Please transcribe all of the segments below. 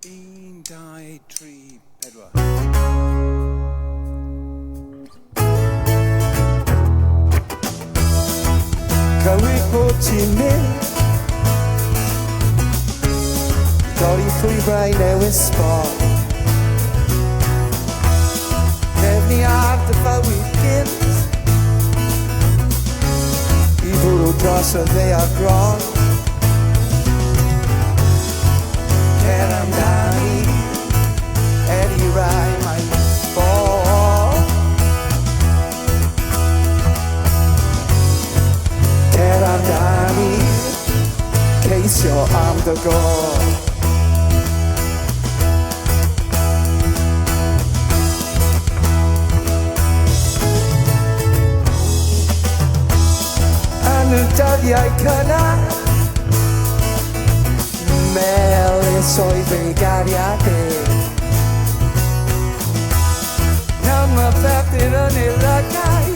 Un, dau, tri, pedwar. Cywir bod ti'n mynd Dorri llwybrau newydd sbon Nefni ar dy fywyd gynt I bwrw dros y ddear gron Cer amdani Er I rai mae'n ffôn Cer amdani Ceisio am dy gor Yn y dyddiau cynnar Melys oedd ei gariadau Nawr mae pethau yn ei lygau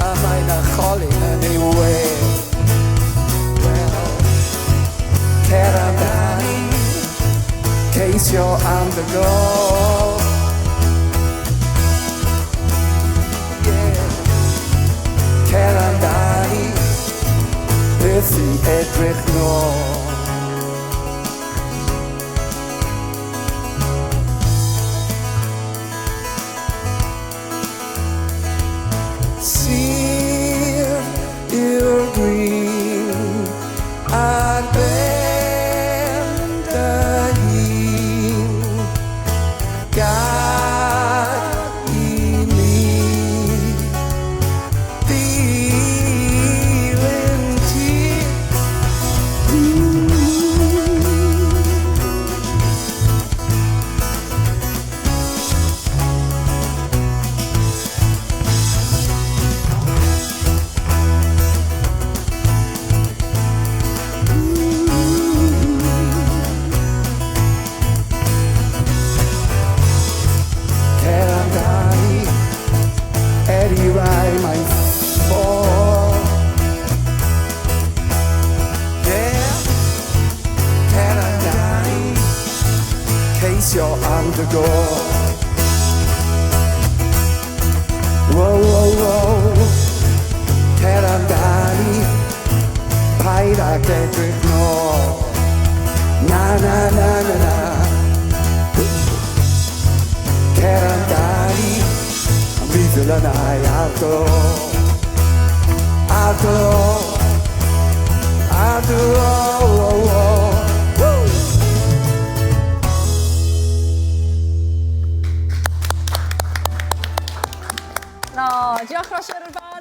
A mae'n acholi yn ei we Wel, cer amdani Ceisio am dy gol Cer amdani Beth I edrych nôl Sir yw'r gwyn Ar ben dy hun Gad I mi Dilyn ti Cer amdani Er I rai mae'n ffôn Cer amdani Ceisio am dy gor Wow, wow, wow Cer amdani Paid ag edrych nôl Na, na, na, na, na Cer amdani Mi ddylynau ar dy Ar dy Ar dy No, diolch Rosher i'r band.